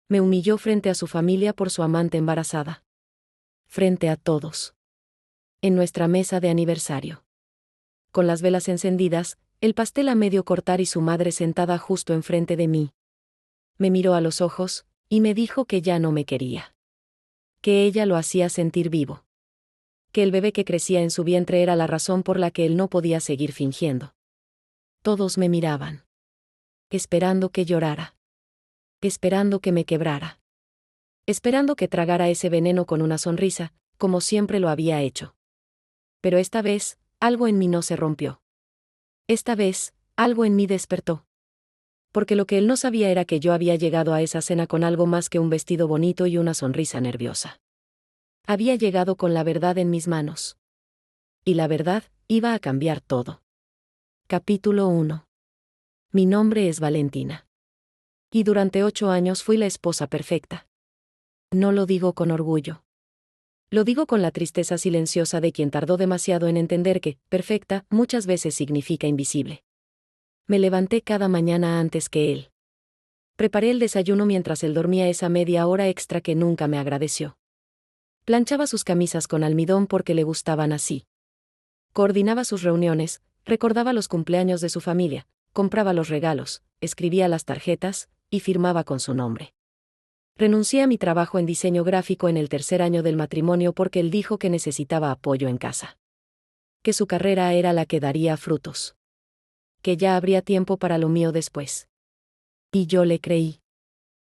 Me humilló frente a su familia por su amante embarazada. Frente a todos. En nuestra mesa de aniversario. Con las velas encendidas, el pastel a medio cortar y su madre sentada justo enfrente de mí. Me miró a los ojos, y me dijo que ya no me quería. Que ella lo hacía sentir vivo. Que el bebé que crecía en su vientre era la razón por la que él no podía seguir fingiendo. Todos me miraban. Esperando que llorara. Esperando que me quebrara. Esperando que tragara ese veneno con una sonrisa, como siempre lo había hecho. Pero esta vez, algo en mí no se rompió. Esta vez, algo en mí despertó. Porque lo que él no sabía era que yo había llegado a esa cena con algo más que un vestido bonito y una sonrisa nerviosa. Había llegado con la verdad en mis manos. Y la verdad iba a cambiar todo. Capítulo 1. Mi nombre es Valentina. Y durante 8 años fui la esposa perfecta. No lo digo con orgullo. Lo digo con la tristeza silenciosa de quien tardó demasiado en entender que, perfecta, muchas veces significa invisible. Me levanté cada mañana antes que él. Preparé el desayuno mientras él dormía esa media hora extra que nunca me agradeció. Planchaba sus camisas con almidón porque le gustaban así. Coordinaba sus reuniones, recordaba los cumpleaños de su familia, compraba los regalos, escribía las tarjetas, y firmaba con su nombre. Renuncié a mi trabajo en diseño gráfico en el 3er año del matrimonio porque él dijo que necesitaba apoyo en casa. Que su carrera era la que daría frutos. Que ya habría tiempo para lo mío después. Y yo le creí.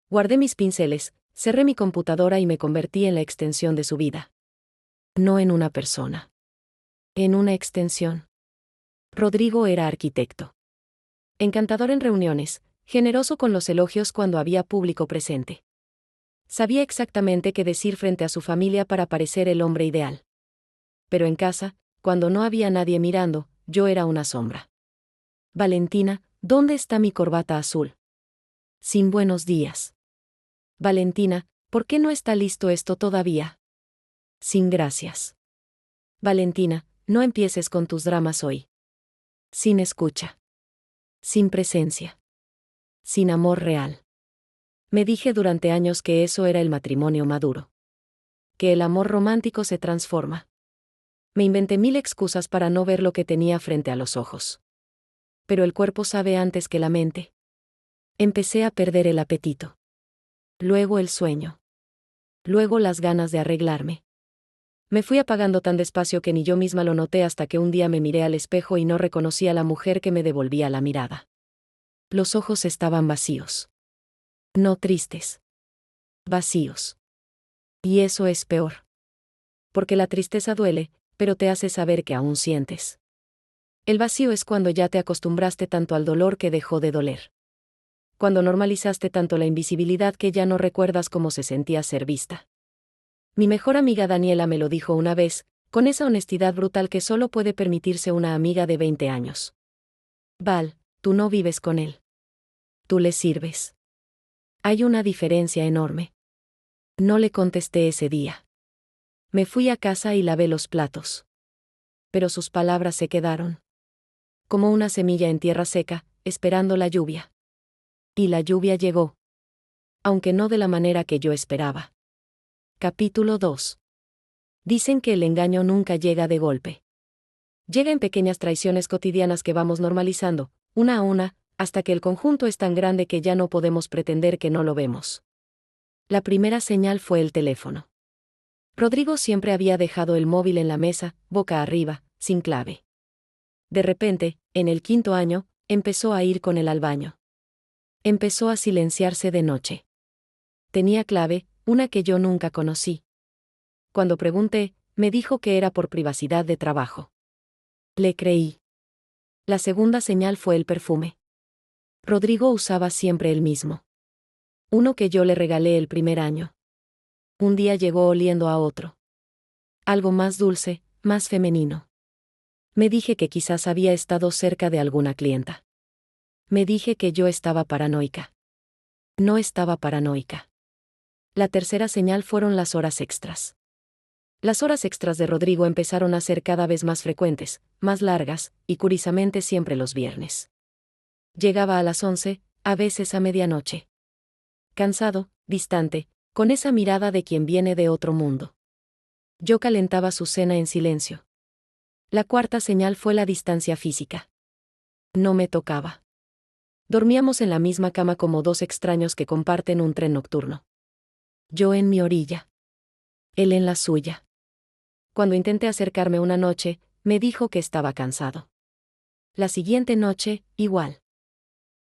Guardé mis pinceles, cerré mi computadora y me convertí en la extensión de su vida. No en una persona. En una extensión. Rodrigo era arquitecto. Encantador en reuniones, generoso con los elogios cuando había público presente. Sabía exactamente qué decir frente a su familia para parecer el hombre ideal. Pero en casa, cuando no había nadie mirando, yo era una sombra. Valentina, ¿dónde está mi corbata azul? Sin buenos días. Valentina, ¿por qué no está listo esto todavía? Sin gracias. Valentina, no empieces con tus dramas hoy. Sin escucha. Sin presencia. Sin amor real. Me dije durante años que eso era el matrimonio maduro. Que el amor romántico se transforma. Me inventé 1000 excusas para no ver lo que tenía frente a los ojos. Pero el cuerpo sabe antes que la mente. Empecé a perder el apetito. Luego el sueño. Luego las ganas de arreglarme. Me fui apagando tan despacio que ni yo misma lo noté hasta que un día me miré al espejo y no reconocí a la mujer que me devolvía la mirada. Los ojos estaban vacíos. No tristes. Vacíos. Y eso es peor. Porque la tristeza duele, pero te hace saber que aún sientes. El vacío es cuando ya te acostumbraste tanto al dolor que dejó de doler. Cuando normalizaste tanto la invisibilidad que ya no recuerdas cómo se sentía ser vista. Mi mejor amiga Daniela me lo dijo una vez, con esa honestidad brutal que solo puede permitirse una amiga de 20 años. Val, tú no vives con él. Tú le sirves. Hay una diferencia enorme. No le contesté ese día. Me fui a casa y lavé los platos. Pero sus palabras se quedaron. Como una semilla en tierra seca, esperando la lluvia. Y la lluvia llegó. Aunque no de la manera que yo esperaba. Capítulo 2. Dicen que el engaño nunca llega de golpe. Llega en pequeñas traiciones cotidianas que vamos normalizando, una a una, hasta que el conjunto es tan grande que ya no podemos pretender que no lo vemos. La primera señal fue el teléfono. Rodrigo siempre había dejado el móvil en la mesa, boca arriba, sin clave. De repente, en el 5.º año, empezó a ir con él al baño. Empezó a silenciarse de noche. Tenía clave, una que yo nunca conocí. Cuando pregunté, me dijo que era por privacidad de trabajo. Le creí. La segunda señal fue el perfume. Rodrigo usaba siempre el mismo. Uno que yo le regalé el primer año. Un día llegó oliendo a otro. Algo más dulce, más femenino. Me dije que quizás había estado cerca de alguna clienta. Me dije que yo estaba paranoica. No estaba paranoica. La tercera señal fueron las horas extras. Las horas extras de Rodrigo empezaron a ser cada vez más frecuentes, más largas, y curiosamente siempre los viernes. Llegaba a las 11, a veces a medianoche. Cansado, distante, con esa mirada de quien viene de otro mundo. Yo calentaba su cena en silencio. La cuarta señal fue la distancia física. No me tocaba. Dormíamos en la misma cama como dos extraños que comparten un tren nocturno. Yo en mi orilla. Él en la suya. Cuando intenté acercarme una noche, me dijo que estaba cansado. La siguiente noche, igual.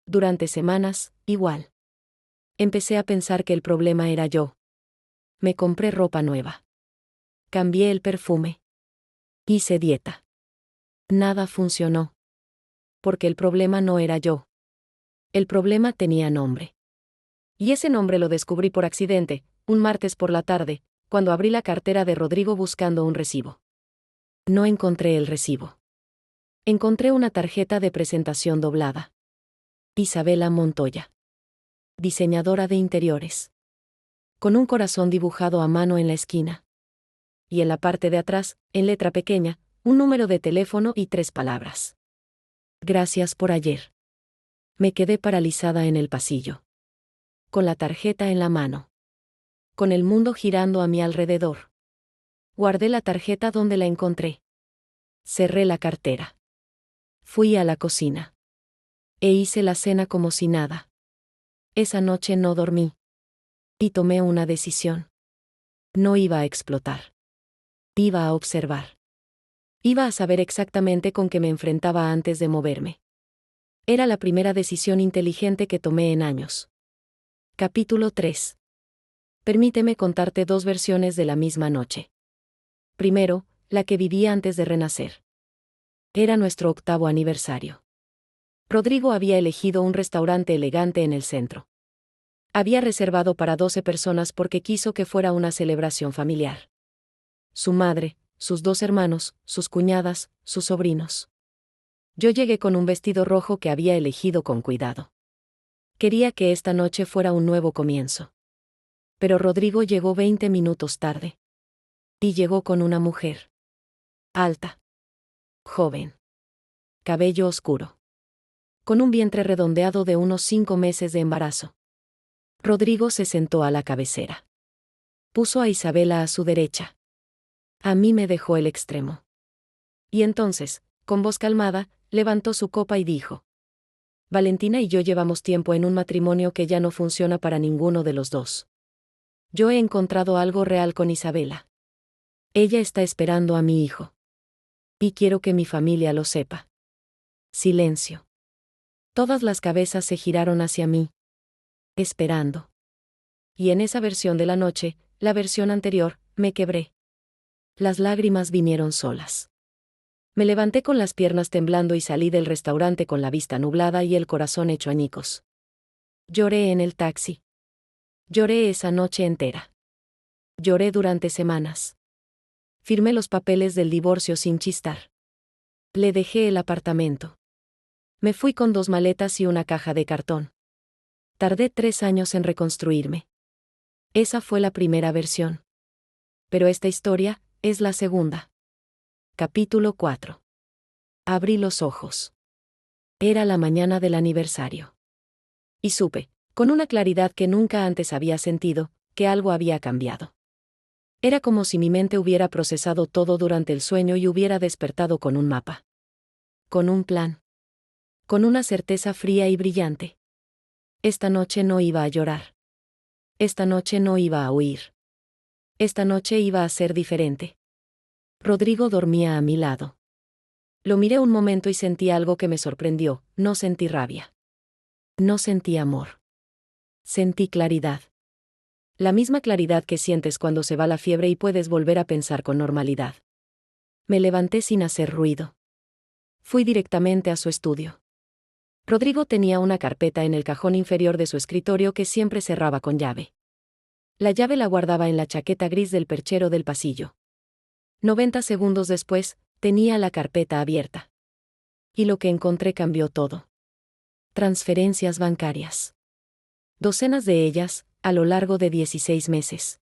Durante semanas, igual. Empecé a pensar que el problema era yo. Me compré ropa nueva. Cambié el perfume. Hice dieta. Nada funcionó. Porque el problema no era yo. El problema tenía nombre. Y ese nombre lo descubrí por accidente, un martes por la tarde, cuando abrí la cartera de Rodrigo buscando un recibo. No encontré el recibo. Encontré una tarjeta de presentación doblada. Isabela Montoya. Diseñadora de interiores. Con un corazón dibujado a mano en la esquina. Y en la parte de atrás, en letra pequeña, un número de teléfono y 3 palabras. Gracias por ayer. Me quedé paralizada en el pasillo. Con la tarjeta en la mano. Con el mundo girando a mi alrededor. Guardé la tarjeta donde la encontré. Cerré la cartera. Fui a la cocina. E hice la cena como si nada. Esa noche no dormí. Y tomé una decisión. No iba a explotar. Iba a observar. Iba a saber exactamente con qué me enfrentaba antes de moverme. Era la primera decisión inteligente que tomé en años. Capítulo 3. Permíteme contarte 2 versiones de la misma noche. Primero, la que viví antes de renacer. Era nuestro 8º aniversario. Rodrigo había elegido un restaurante elegante en el centro. Había reservado para 12 personas porque quiso que fuera una celebración familiar. Su madre, sus 2 hermanos, sus cuñadas, sus sobrinos. Yo llegué con un vestido rojo que había elegido con cuidado. Quería que esta noche fuera un nuevo comienzo. Pero Rodrigo llegó 20 minutos tarde. Y llegó con una mujer. Alta. Joven. Cabello oscuro. Con un vientre redondeado de unos 5 meses de embarazo. Rodrigo se sentó a la cabecera. Puso a Isabela a su derecha. A mí me dejó el extremo. Y entonces, con voz calmada, levantó su copa y dijo: Valentina y yo llevamos tiempo en un matrimonio que ya no funciona para ninguno de los dos. Yo he encontrado algo real con Isabela. Ella está esperando a mi hijo. Y quiero que mi familia lo sepa. Silencio. Todas las cabezas se giraron hacia mí. Esperando. Y en esa versión de la noche, la versión anterior, me quebré. Las lágrimas vinieron solas. Me levanté con las piernas temblando y salí del restaurante con la vista nublada y el corazón hecho añicos. Lloré en el taxi. Lloré esa noche entera. Lloré durante semanas. Firmé los papeles del divorcio sin chistar. Le dejé el apartamento. Me fui con 2 maletas y una caja de cartón. Tardé 3 años en reconstruirme. Esa fue la primera versión. Pero esta historia es la segunda. Capítulo 4. Abrí los ojos. Era la mañana del aniversario. Y supe, con una claridad que nunca antes había sentido, que algo había cambiado. Era como si mi mente hubiera procesado todo durante el sueño y hubiera despertado con un mapa. Con un plan. Con una certeza fría y brillante. Esta noche no iba a llorar. Esta noche no iba a huir. Esta noche iba a ser diferente. Rodrigo dormía a mi lado. Lo miré un momento y sentí algo que me sorprendió. No sentí rabia. No sentí amor. Sentí claridad. La misma claridad que sientes cuando se va la fiebre y puedes volver a pensar con normalidad. Me levanté sin hacer ruido. Fui directamente a su estudio. Rodrigo tenía una carpeta en el cajón inferior de su escritorio que siempre cerraba con llave. La llave la guardaba en la chaqueta gris del perchero del pasillo. 90 segundos después, tenía la carpeta abierta. Y lo que encontré cambió todo. Transferencias bancarias. Docenas de ellas, a lo largo de 16 meses.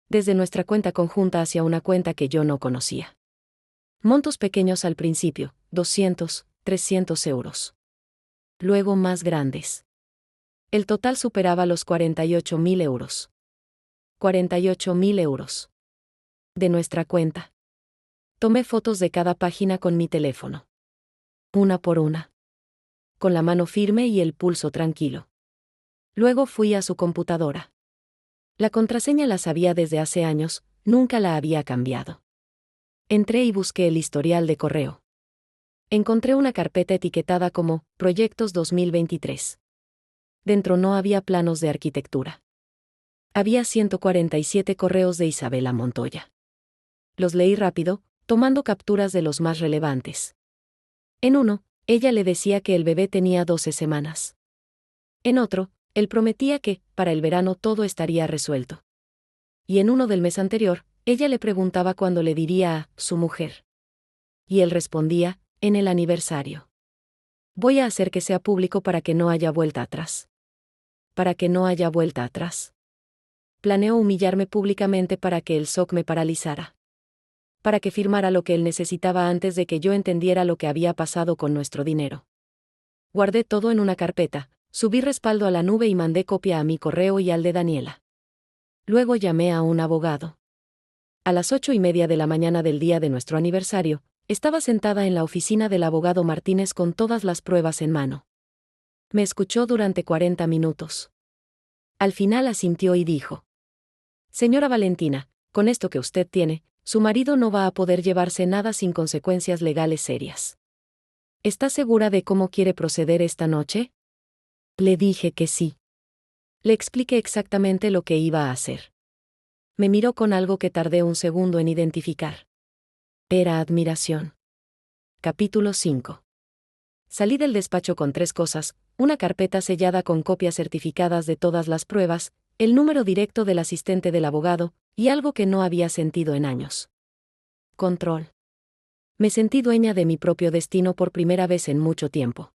Desde nuestra cuenta conjunta hacia una cuenta que yo no conocía. Montos pequeños al principio, 200, 300 euros. Luego más grandes. el total superaba los 48.000 euros. 48.000 euros. De nuestra cuenta. Tomé fotos de cada página con mi teléfono. Una por una. Con la mano firme y el pulso tranquilo. Luego fui a su computadora. La contraseña la sabía desde hace años, nunca la había cambiado. Entré y busqué el historial de correo. Encontré una carpeta etiquetada como Proyectos 2023. Dentro no había planos de arquitectura. Había 147 correos de Isabela Montoya. Los leí rápido, tomando capturas de los más relevantes. En uno, ella le decía que el bebé tenía 12 semanas. En otro, él prometía que, para el verano todo estaría resuelto. Y en uno del mes anterior, ella le preguntaba cuándo le diría a su mujer. Y él respondía, en el aniversario. Voy a hacer que sea público para que no haya vuelta atrás. Para que no haya vuelta atrás. Planeo humillarme públicamente para que el shock me paralizara. Para que firmara lo que él necesitaba antes de que yo entendiera lo que había pasado con nuestro dinero. Guardé todo en una carpeta, subí respaldo a la nube y mandé copia a mi correo y al de Daniela. Luego llamé a un abogado. A las 8:30 de la mañana del día de nuestro aniversario, estaba sentada en la oficina del abogado Martínez con todas las pruebas en mano. Me escuchó durante 40 minutos. Al final asintió y dijo: Señora Valentina, con esto que usted tiene, su marido no va a poder llevarse nada sin consecuencias legales serias. ¿Está segura de cómo quiere proceder esta noche? Le dije que sí. Le expliqué exactamente lo que iba a hacer. Me miró con algo que tardé un segundo en identificar. Era admiración. Capítulo 5. Salí del despacho con 3 cosas: una carpeta sellada con copias certificadas de todas las pruebas, el número directo del asistente del abogado, y algo que no había sentido en años. Control. Me sentí dueña de mi propio destino por primera vez en mucho tiempo.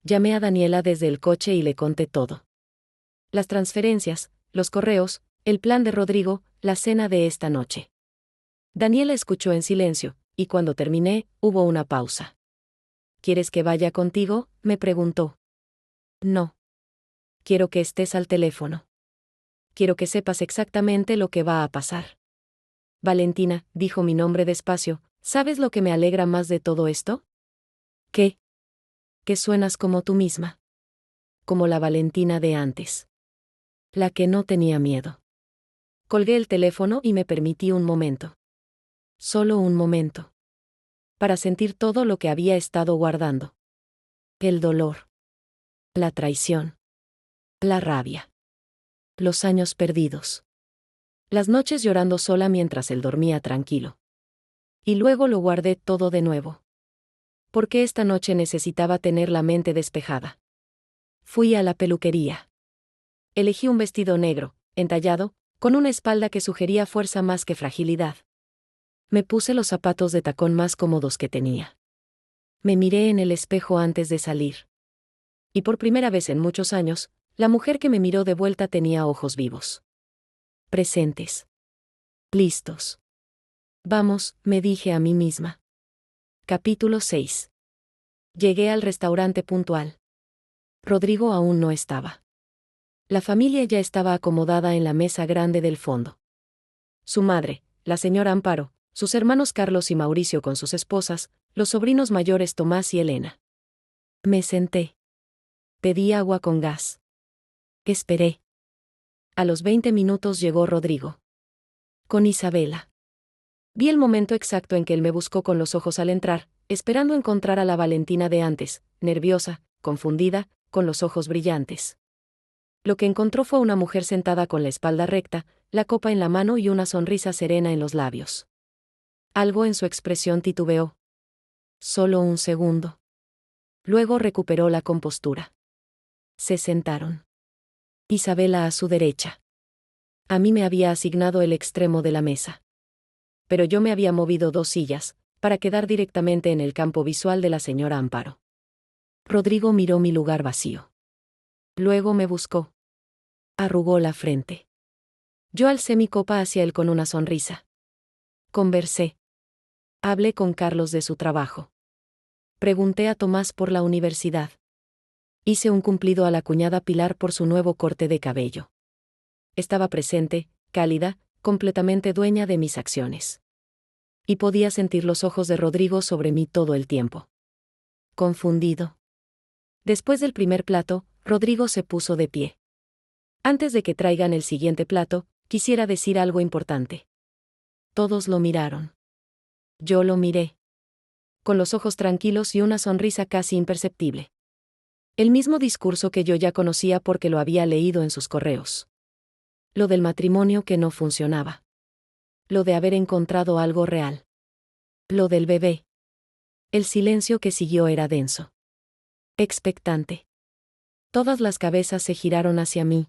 Llamé a Daniela desde el coche y le conté todo. Las transferencias, los correos, el plan de Rodrigo, la cena de esta noche. Daniela escuchó en silencio, y cuando terminé, hubo una pausa. ¿Quieres que vaya contigo?, me preguntó. No. Quiero que estés al teléfono. Quiero que sepas exactamente lo que va a pasar. Valentina, dijo mi nombre despacio, ¿sabes lo que me alegra más de todo esto? ¿Qué? Que suenas como tú misma. Como la Valentina de antes. La que no tenía miedo. Colgué el teléfono y me permití un momento. Solo un momento. Para sentir todo lo que había estado guardando. El dolor. La traición. La rabia. Los años perdidos. Las noches llorando sola mientras él dormía tranquilo. Y luego lo guardé todo de nuevo. Porque esta noche necesitaba tener la mente despejada. Fui a la peluquería. Elegí un vestido negro, entallado, con una espalda que sugería fuerza más que fragilidad. Me puse los zapatos de tacón más cómodos que tenía. Me miré en el espejo antes de salir. Y por primera vez en muchos años, la mujer que me miró de vuelta tenía ojos vivos. Presentes. Listos. Vamos, me dije a mí misma. Capítulo 6. Llegué al restaurante puntual. Rodrigo aún no estaba. La familia ya estaba acomodada en la mesa grande del fondo. Su madre, la señora Amparo, sus hermanos Carlos y Mauricio con sus esposas, los sobrinos mayores Tomás y Elena. Me senté. Pedí agua con gas. Esperé. A los 20 minutos llegó Rodrigo. Con Isabela. Vi el momento exacto en que él me buscó con los ojos al entrar, esperando encontrar a la Valentina de antes, nerviosa, confundida, con los ojos brillantes. Lo que encontró fue una mujer sentada con la espalda recta, la copa en la mano y una sonrisa serena en los labios. Algo en su expresión titubeó. Solo un segundo. Luego recuperó la compostura. Se sentaron. Isabela a su derecha. A mí me había asignado el extremo de la mesa. Pero yo me había movido 2 sillas, para quedar directamente en el campo visual de la señora Amparo. Rodrigo miró mi lugar vacío. Luego me buscó. Arrugó la frente. Yo alcé mi copa hacia él con una sonrisa. Conversé. Hablé con Carlos de su trabajo. Pregunté a Tomás por la universidad. Hice un cumplido a la cuñada Pilar por su nuevo corte de cabello. Estaba presente, cálida, completamente dueña de mis acciones. Y podía sentir los ojos de Rodrigo sobre mí todo el tiempo. Confundido. Después del primer plato, Rodrigo se puso de pie. Antes de que traigan el siguiente plato, quisiera decir algo importante. Todos lo miraron. Yo lo miré. Con los ojos tranquilos y una sonrisa casi imperceptible. El mismo discurso que yo ya conocía porque lo había leído en sus correos. Lo del matrimonio que no funcionaba. Lo de haber encontrado algo real. Lo del bebé. El silencio que siguió era denso. Expectante. Todas las cabezas se giraron hacia mí.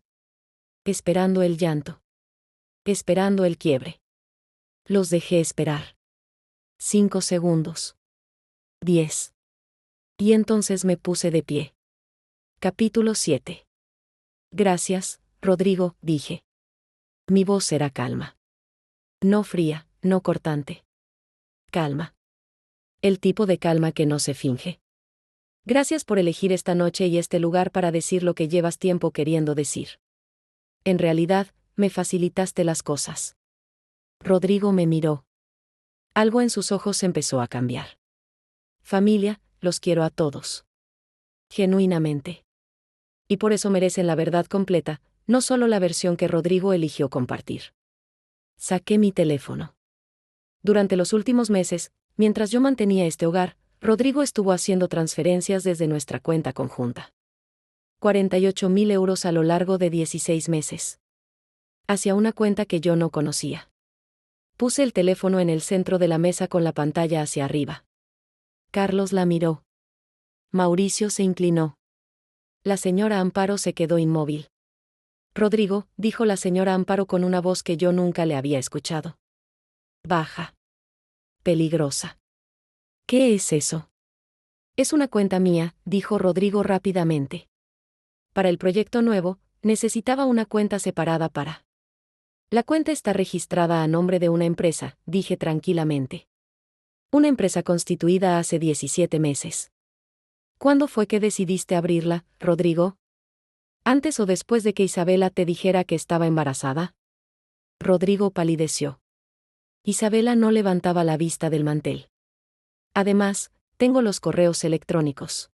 Esperando el llanto. Esperando el quiebre. Los dejé esperar. 5 segundos. 10. Y entonces me puse de pie. Capítulo 7. Gracias, Rodrigo, dije. Mi voz era calma. No fría, no cortante. Calma. El tipo de calma que no se finge. Gracias por elegir esta noche y este lugar para decir lo que llevas tiempo queriendo decir. En realidad, me facilitaste las cosas. Rodrigo me miró. Algo en sus ojos empezó a cambiar. Familia, los quiero a todos. Genuinamente. Y por eso merecen la verdad completa, no solo la versión que Rodrigo eligió compartir. Saqué mi teléfono. Durante los últimos meses, mientras yo mantenía este hogar, Rodrigo estuvo haciendo transferencias desde nuestra cuenta conjunta. 48.000 euros a lo largo de 16 meses. Hacia una cuenta que yo no conocía. Puse el teléfono en el centro de la mesa con la pantalla hacia arriba. Carlos la miró. Mauricio se inclinó. La señora Amparo se quedó inmóvil. Rodrigo, dijo la señora Amparo con una voz que yo nunca le había escuchado. Baja. Peligrosa. ¿Qué es eso? Es una cuenta mía, dijo Rodrigo rápidamente. Para el proyecto nuevo, necesitaba una cuenta separada para. La cuenta está registrada a nombre de una empresa, dije tranquilamente. Una empresa constituida hace 17 meses. ¿Cuándo fue que decidiste abrirla, Rodrigo? ¿Antes o después de que Isabela te dijera que estaba embarazada? Rodrigo palideció. Isabela no levantaba la vista del mantel. Además, tengo los correos electrónicos.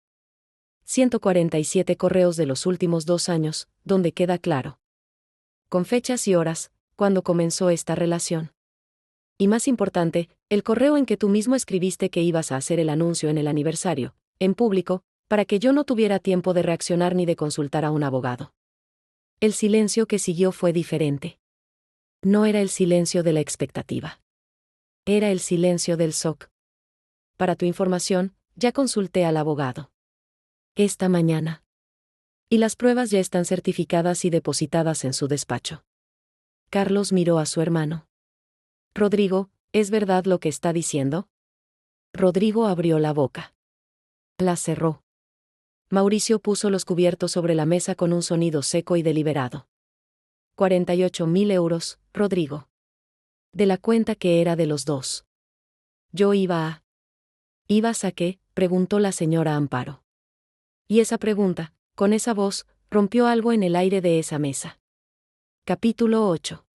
147 correos de los últimos 2 años, donde queda claro. Con fechas y horas, cuando comenzó esta relación. Y más importante, el correo en que tú mismo escribiste que ibas a hacer el anuncio en el aniversario, en público, para que yo no tuviera tiempo de reaccionar ni de consultar a un abogado. El silencio que siguió fue diferente. No era el silencio de la expectativa. Era el silencio del shock. Para tu información, ya consulté al abogado. Esta mañana. Y las pruebas ya están certificadas y depositadas en su despacho. Carlos miró a su hermano. Rodrigo, ¿es verdad lo que está diciendo? Rodrigo abrió la boca. La cerró. Mauricio puso los cubiertos sobre la mesa con un sonido seco y deliberado. 48.000 euros, Rodrigo. De la cuenta que era de los dos. Yo iba a... ¿Ibas a qué?, preguntó la señora Amparo. Y esa pregunta, con esa voz, rompió algo en el aire de esa mesa. Capítulo 8.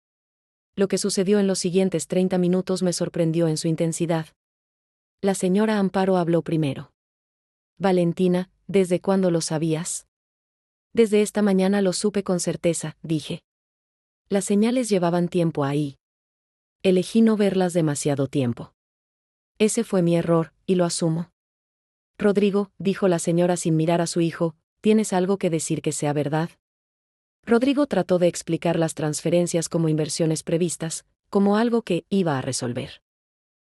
Lo que sucedió en los siguientes 30 minutos me sorprendió en su intensidad. La señora Amparo habló primero. Valentina, ¿desde cuándo lo sabías? Desde esta mañana lo supe con certeza, dije. Las señales llevaban tiempo ahí. Elegí no verlas demasiado tiempo. Ese fue mi error, y lo asumo. Rodrigo, dijo la señora sin mirar a su hijo, ¿tienes algo que decir que sea verdad? Rodrigo trató de explicar las transferencias como inversiones previstas, como algo que iba a resolver.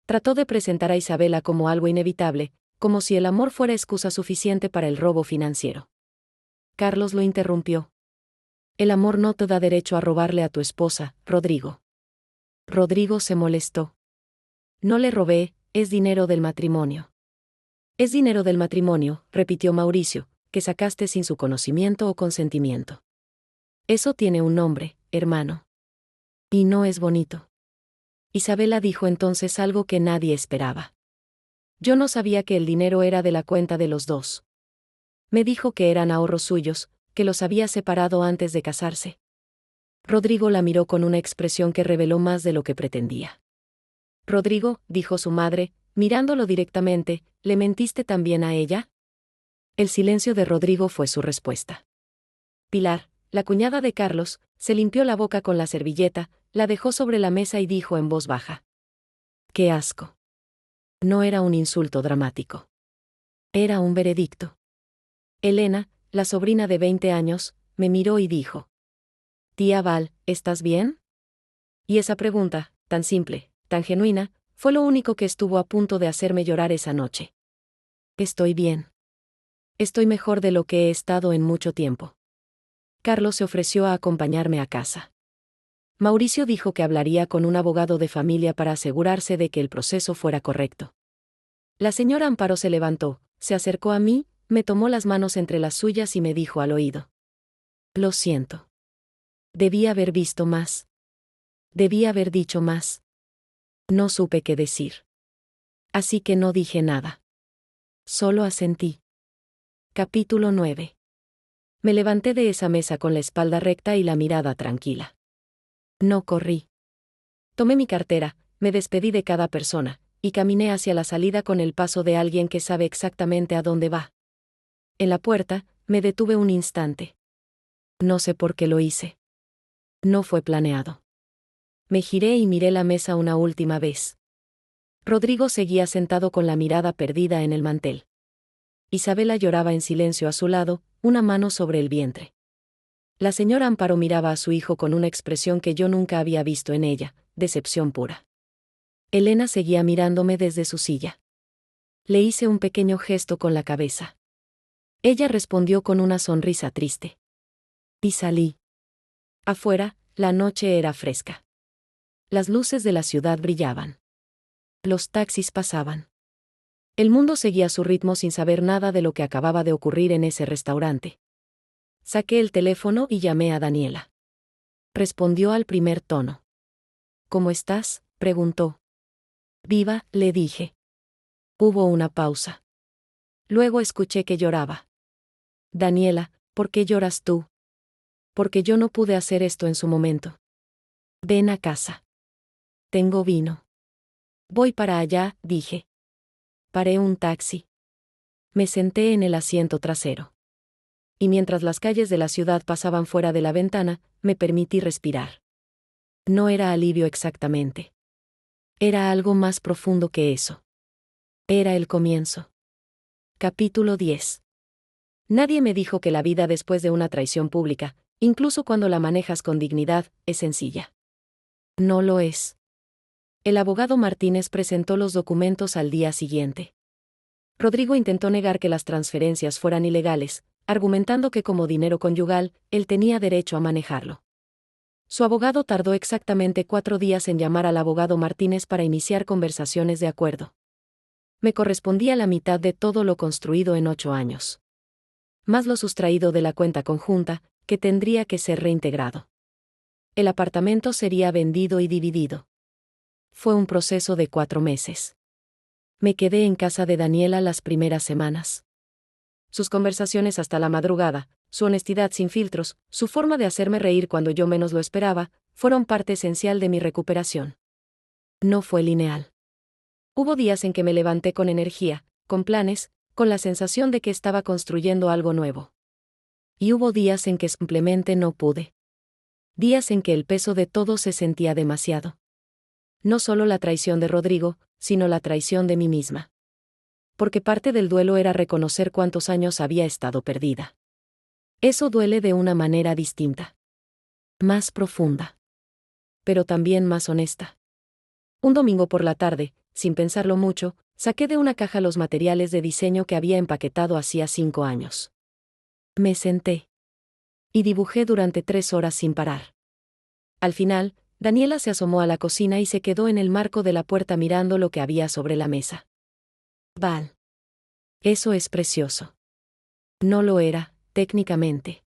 Trató de presentar a Isabela como algo inevitable, como si el amor fuera excusa suficiente para el robo financiero. Carlos lo interrumpió. El amor no te da derecho a robarle a tu esposa, Rodrigo. Rodrigo se molestó. No le robé, es dinero del matrimonio. Es dinero del matrimonio, repitió Mauricio, que sacaste sin su conocimiento o consentimiento. Eso tiene un nombre, hermano. Y no es bonito. Isabela dijo entonces algo que nadie esperaba. Yo no sabía que el dinero era de la cuenta de los dos. Me dijo que eran ahorros suyos, que los había separado antes de casarse. Rodrigo la miró con una expresión que reveló más de lo que pretendía. Rodrigo, dijo su madre, mirándolo directamente, ¿le mentiste también a ella? El silencio de Rodrigo fue su respuesta. Pilar, la cuñada de Carlos, se limpió la boca con la servilleta, la dejó sobre la mesa y dijo en voz baja: ¡Qué asco! No era un insulto dramático. Era un veredicto. Elena, la sobrina de 20 años, me miró y dijo: Tía Val, ¿estás bien? Y esa pregunta, tan simple, tan genuina, fue lo único que estuvo a punto de hacerme llorar esa noche. Estoy bien. Estoy mejor de lo que he estado en mucho tiempo. Carlos se ofreció a acompañarme a casa. Mauricio dijo que hablaría con un abogado de familia para asegurarse de que el proceso fuera correcto. La señora Amparo se levantó, se acercó a mí, me tomó las manos entre las suyas y me dijo al oído: Lo siento. Debí haber visto más. Debí haber dicho más. No supe qué decir. Así que no dije nada. Solo asentí. Capítulo 9. Me levanté de esa mesa con la espalda recta y la mirada tranquila. No corrí. Tomé mi cartera, me despedí de cada persona, y caminé hacia la salida con el paso de alguien que sabe exactamente a dónde va. En la puerta, me detuve un instante. No sé por qué lo hice. No fue planeado. Me giré y miré la mesa una última vez. Rodrigo seguía sentado con la mirada perdida en el mantel. Isabela lloraba en silencio a su lado, una mano sobre el vientre. La señora Amparo miraba a su hijo con una expresión que yo nunca había visto en ella, decepción pura. Elena seguía mirándome desde su silla. Le hice un pequeño gesto con la cabeza. Ella respondió con una sonrisa triste. Y salí. Afuera, la noche era fresca. Las luces de la ciudad brillaban. Los taxis pasaban. El mundo seguía su ritmo sin saber nada de lo que acababa de ocurrir en ese restaurante. Saqué el teléfono y llamé a Daniela. Respondió al primer tono. ¿Cómo estás?, preguntó. Viva, le dije. Hubo una pausa. Luego escuché que lloraba. Daniela, ¿por qué lloras tú? Porque yo no pude hacer esto en su momento. Ven a casa. Tengo vino. Voy para allá, dije. Paré un taxi. Me senté en el asiento trasero. Y mientras las calles de la ciudad pasaban fuera de la ventana, me permití respirar. No era alivio exactamente. Era algo más profundo que eso. Era el comienzo. Capítulo 10. Nadie me dijo que la vida después de una traición pública, incluso cuando la manejas con dignidad, es sencilla. No lo es. El abogado Martínez presentó los documentos al día siguiente. Rodrigo intentó negar que las transferencias fueran ilegales, argumentando que como dinero conyugal, él tenía derecho a manejarlo. Su abogado tardó exactamente 4 días en llamar al abogado Martínez para iniciar conversaciones de acuerdo. Me correspondía la mitad de todo lo construido en 8 años. Más lo sustraído de la cuenta conjunta, que tendría que ser reintegrado. El apartamento sería vendido y dividido. Fue un proceso de 4 meses. Me quedé en casa de Daniela las primeras semanas. Sus conversaciones hasta la madrugada, su honestidad sin filtros, su forma de hacerme reír cuando yo menos lo esperaba, fueron parte esencial de mi recuperación. No fue lineal. Hubo días en que me levanté con energía, con planes, con la sensación de que estaba construyendo algo nuevo. Y hubo días en que simplemente no pude. Días en que el peso de todo se sentía demasiado. No solo la traición de Rodrigo, sino la traición de mí misma. Porque parte del duelo era reconocer cuántos años había estado perdida. Eso duele de una manera distinta. Más profunda. Pero también más honesta. Un domingo por la tarde, sin pensarlo mucho, saqué de una caja los materiales de diseño que había empaquetado hacía 5 años. Me senté. Y dibujé durante 3 horas sin parar. Al final, Daniela se asomó a la cocina y se quedó en el marco de la puerta mirando lo que había sobre la mesa. Val. Eso es precioso. No lo era, técnicamente.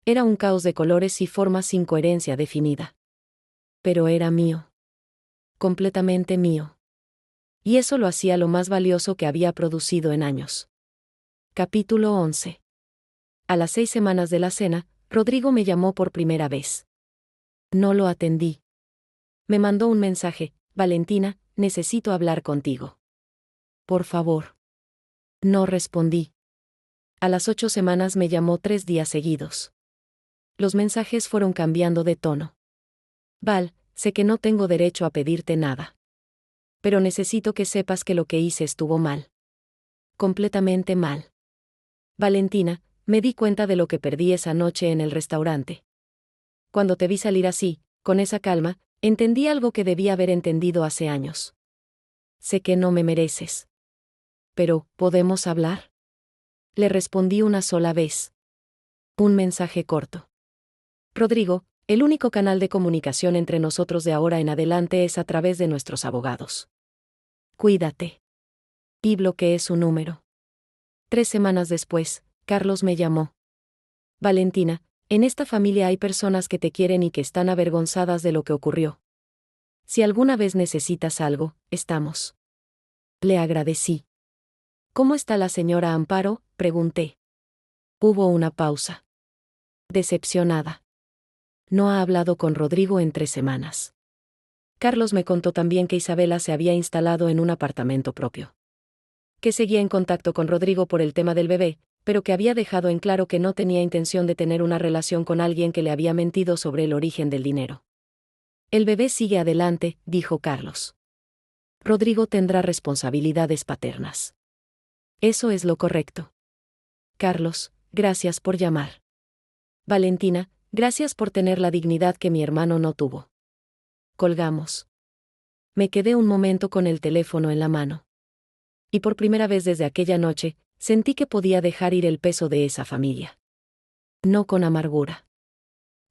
Era un caos de colores y formas sin coherencia definida. Pero era mío. Completamente mío. Y eso lo hacía lo más valioso que había producido en años. Capítulo 11. A las 6 semanas de la cena, Rodrigo me llamó por primera vez. No lo atendí. Me mandó un mensaje: Valentina, necesito hablar contigo. Por favor. No respondí. A las 8 semanas me llamó 3 días seguidos. Los mensajes fueron cambiando de tono. Val, sé que no tengo derecho a pedirte nada. Pero necesito que sepas que lo que hice estuvo mal. Completamente mal. Valentina, me di cuenta de lo que perdí esa noche en el restaurante. Cuando te vi salir así, con esa calma, entendí algo que debía haber entendido hace años. Sé que no me mereces. Pero, ¿podemos hablar? Le respondí una sola vez. Un mensaje corto. Rodrigo, el único canal de comunicación entre nosotros de ahora en adelante es a través de nuestros abogados. Cuídate. Y bloqueé su número. 3 semanas después, Carlos me llamó. Valentina, en esta familia hay personas que te quieren y que están avergonzadas de lo que ocurrió. Si alguna vez necesitas algo, estamos. Le agradecí. ¿Cómo está la señora Amparo?, pregunté. Hubo una pausa. Decepcionada. No ha hablado con Rodrigo en 3 semanas. Carlos me contó también que Isabela se había instalado en un apartamento propio. Que seguía en contacto con Rodrigo por el tema del bebé, pero que había dejado en claro que no tenía intención de tener una relación con alguien que le había mentido sobre el origen del dinero. El bebé sigue adelante, dijo Carlos. Rodrigo tendrá responsabilidades paternas. Eso es lo correcto. Carlos, gracias por llamar. Valentina, gracias por tener la dignidad que mi hermano no tuvo. Colgamos. Me quedé un momento con el teléfono en la mano. Y por primera vez desde aquella noche, sentí que podía dejar ir el peso de esa familia. No con amargura.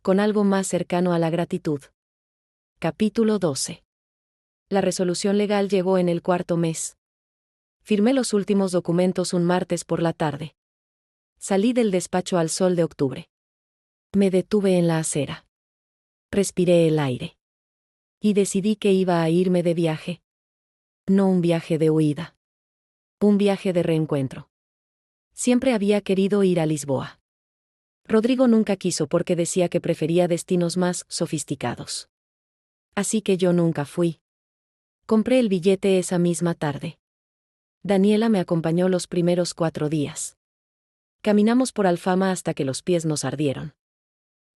Con algo más cercano a la gratitud. Capítulo 12. La resolución legal llegó en el 4.º mes. Firmé los últimos documentos un martes por la tarde. Salí del despacho al sol de octubre. Me detuve en la acera. Respiré el aire. Y decidí que iba a irme de viaje. No un viaje de huida. Un viaje de reencuentro. Siempre había querido ir a Lisboa. Rodrigo nunca quiso porque decía que prefería destinos más sofisticados. Así que yo nunca fui. Compré el billete esa misma tarde. Daniela me acompañó los primeros 4 días. Caminamos por Alfama hasta que los pies nos ardieron.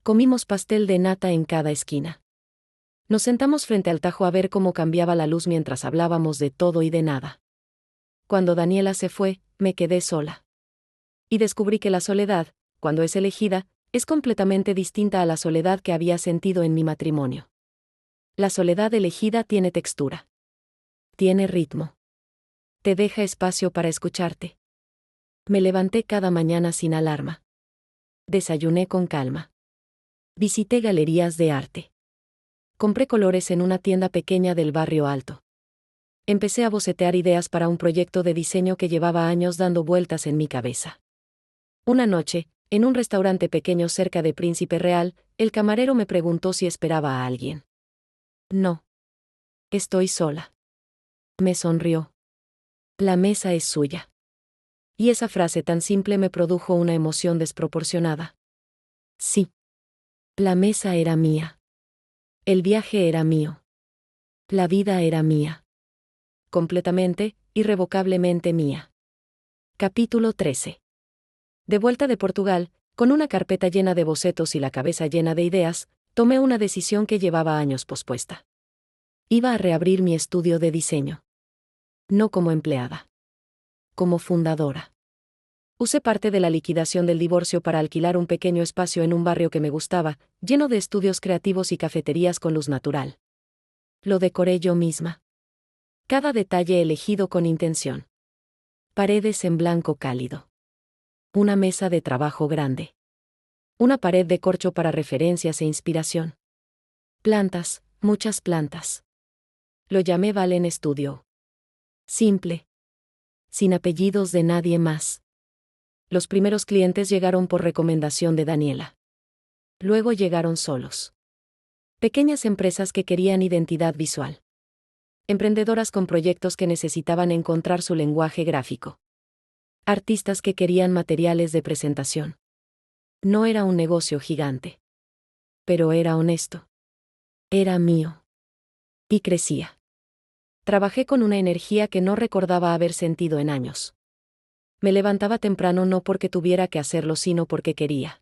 Comimos pastel de nata en cada esquina. Nos sentamos frente al Tajo a ver cómo cambiaba la luz mientras hablábamos de todo y de nada. Cuando Daniela se fue, me quedé sola. Y descubrí que la soledad, cuando es elegida, es completamente distinta a la soledad que había sentido en mi matrimonio. La soledad elegida tiene textura. Tiene ritmo. Te deja espacio para escucharte. Me levanté cada mañana sin alarma. Desayuné con calma. Visité galerías de arte. Compré colores en una tienda pequeña del barrio alto. Empecé a bocetear ideas para un proyecto de diseño que llevaba años dando vueltas en mi cabeza. Una noche, en un restaurante pequeño cerca de Príncipe Real, el camarero me preguntó si esperaba a alguien. No. Estoy sola. Me sonrió. La mesa es suya. Y esa frase tan simple me produjo una emoción desproporcionada. Sí. La mesa era mía. El viaje era mío. La vida era mía. Completamente, irrevocablemente mía. Capítulo 13. De vuelta de Portugal, con una carpeta llena de bocetos y la cabeza llena de ideas, tomé una decisión que llevaba años pospuesta. Iba a reabrir mi estudio de diseño. No como empleada. Como fundadora. Usé parte de la liquidación del divorcio para alquilar un pequeño espacio en un barrio que me gustaba, lleno de estudios creativos y cafeterías con luz natural. Lo decoré yo misma. Cada detalle elegido con intención. Paredes en blanco cálido. Una mesa de trabajo grande. Una pared de corcho para referencias e inspiración. Plantas, muchas plantas. Lo llamé Valen Studio. Simple. Sin apellidos de nadie más. Los primeros clientes llegaron por recomendación de Daniela. Luego llegaron solos. Pequeñas empresas que querían identidad visual. Emprendedoras con proyectos que necesitaban encontrar su lenguaje gráfico. Artistas que querían materiales de presentación. No era un negocio gigante. Pero era honesto. Era mío. Y crecía. Trabajé con una energía que no recordaba haber sentido en años. Me levantaba temprano no porque tuviera que hacerlo, sino porque quería.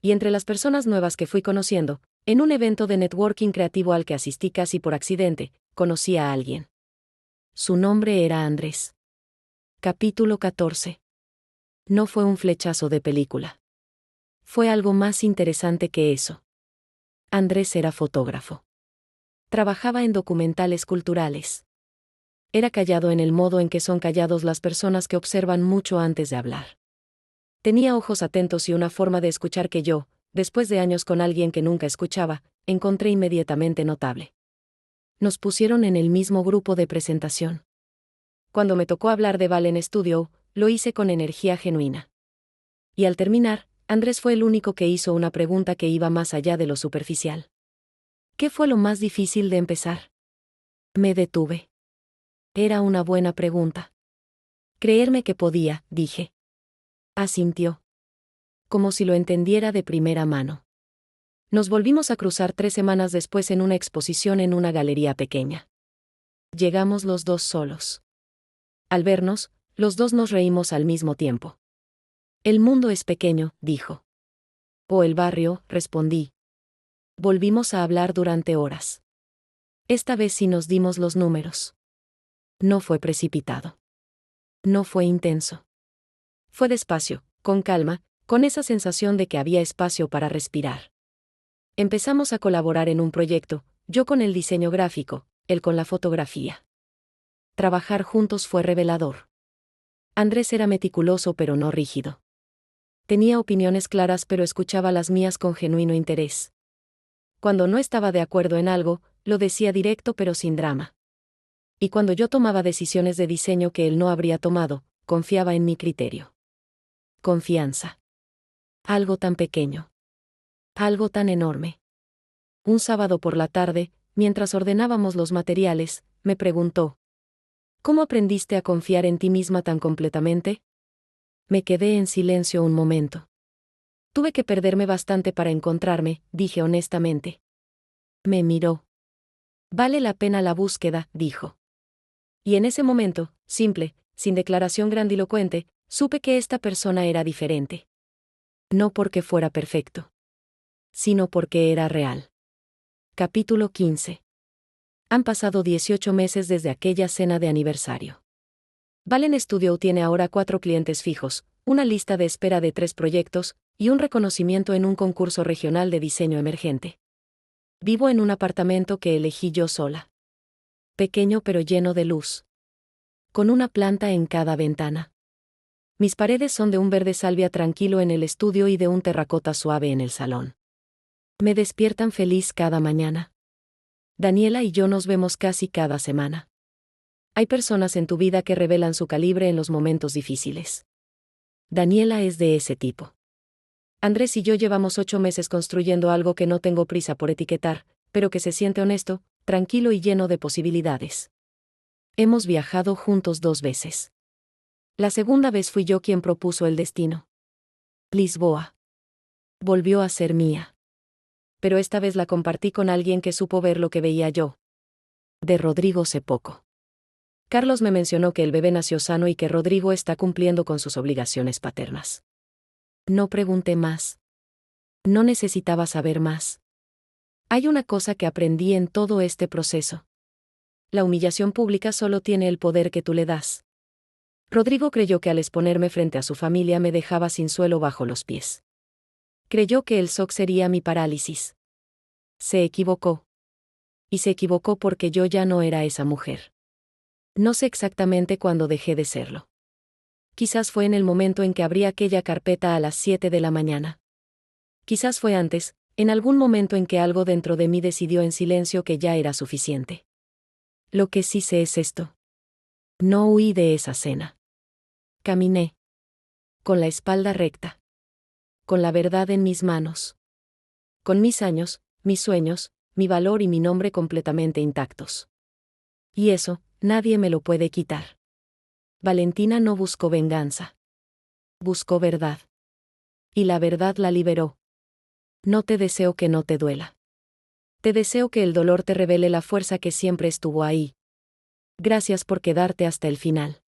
Y entre las personas nuevas que fui conociendo, en un evento de networking creativo al que asistí casi por accidente, conocí a alguien. Su nombre era Andrés. Capítulo 14. No fue un flechazo de película. Fue algo más interesante que eso. Andrés era fotógrafo. Trabajaba en documentales culturales. Era callado en el modo en que son callados las personas que observan mucho antes de hablar. Tenía ojos atentos y una forma de escuchar que yo, después de años con alguien que nunca escuchaba, encontré inmediatamente notable. Nos pusieron en el mismo grupo de presentación. Cuando me tocó hablar de Valen Studio, lo hice con energía genuina. Y al terminar, Andrés fue el único que hizo una pregunta que iba más allá de lo superficial. ¿Qué fue lo más difícil de empezar? Me detuve. Era una buena pregunta. Creerme que podía, dije. Asintió. Como si lo entendiera de primera mano. Nos volvimos a cruzar 3 semanas después en una exposición en una galería pequeña. Llegamos los dos solos. Al vernos, los dos nos reímos al mismo tiempo. El mundo es pequeño, dijo. O el barrio, respondí. Volvimos a hablar durante horas. Esta vez sí nos dimos los números. No fue precipitado. No fue intenso. Fue despacio, con calma, con esa sensación de que había espacio para respirar. Empezamos a colaborar en un proyecto, yo con el diseño gráfico, él con la fotografía. Trabajar juntos fue revelador. Andrés era meticuloso pero no rígido. Tenía opiniones claras pero escuchaba las mías con genuino interés. Cuando no estaba de acuerdo en algo, lo decía directo pero sin drama. Y cuando yo tomaba decisiones de diseño que él no habría tomado, confiaba en mi criterio. Confianza. Algo tan pequeño. Algo tan enorme. Un sábado por la tarde, mientras ordenábamos los materiales, me preguntó: ¿cómo aprendiste a confiar en ti misma tan completamente? Me quedé en silencio un momento. Tuve que perderme bastante para encontrarme, dije honestamente. Me miró. Vale la pena la búsqueda, dijo. Y en ese momento, simple, sin declaración grandilocuente, supe que esta persona era diferente. No porque fuera perfecto, sino porque era real. Capítulo 15. Han pasado 18 meses desde aquella cena de aniversario. Valen Studio tiene ahora 4 clientes fijos, una lista de espera de 3 proyectos, y un reconocimiento en un concurso regional de diseño emergente. Vivo en un apartamento que elegí yo sola. Pequeño pero lleno de luz. Con una planta en cada ventana. Mis paredes son de un verde salvia tranquilo en el estudio y de un terracota suave en el salón. Me despiertan feliz cada mañana. Daniela y yo nos vemos casi cada semana. Hay personas en tu vida que revelan su calibre en los momentos difíciles. Daniela es de ese tipo. Andrés y yo llevamos 8 meses construyendo algo que no tengo prisa por etiquetar, pero que se siente honesto, tranquilo y lleno de posibilidades. Hemos viajado juntos 2 veces. La segunda vez fui yo quien propuso el destino. Lisboa. Volvió a ser mía. Pero esta vez la compartí con alguien que supo ver lo que veía yo. De Rodrigo sé poco. Carlos me mencionó que el bebé nació sano y que Rodrigo está cumpliendo con sus obligaciones paternas. No pregunté más. No necesitaba saber más. Hay una cosa que aprendí en todo este proceso. La humillación pública solo tiene el poder que tú le das. Rodrigo creyó que al exponerme frente a su familia me dejaba sin suelo bajo los pies. Creyó que el shock sería mi parálisis. Se equivocó. Y se equivocó porque yo ya no era esa mujer. No sé exactamente cuándo dejé de serlo. Quizás fue en el momento en que abrí aquella carpeta a las 7 de la mañana. Quizás fue antes, en algún momento en que algo dentro de mí decidió en silencio que ya era suficiente. Lo que sí sé es esto. No huí de esa cena. Caminé. Con la espalda recta. Con la verdad en mis manos. Con mis años, mis sueños, mi valor y mi nombre completamente intactos. Y eso, nadie me lo puede quitar. Valentina no buscó venganza. Buscó verdad. Y la verdad la liberó. No te deseo que no te duela. Te deseo que el dolor te revele la fuerza que siempre estuvo ahí. Gracias por quedarte hasta el final.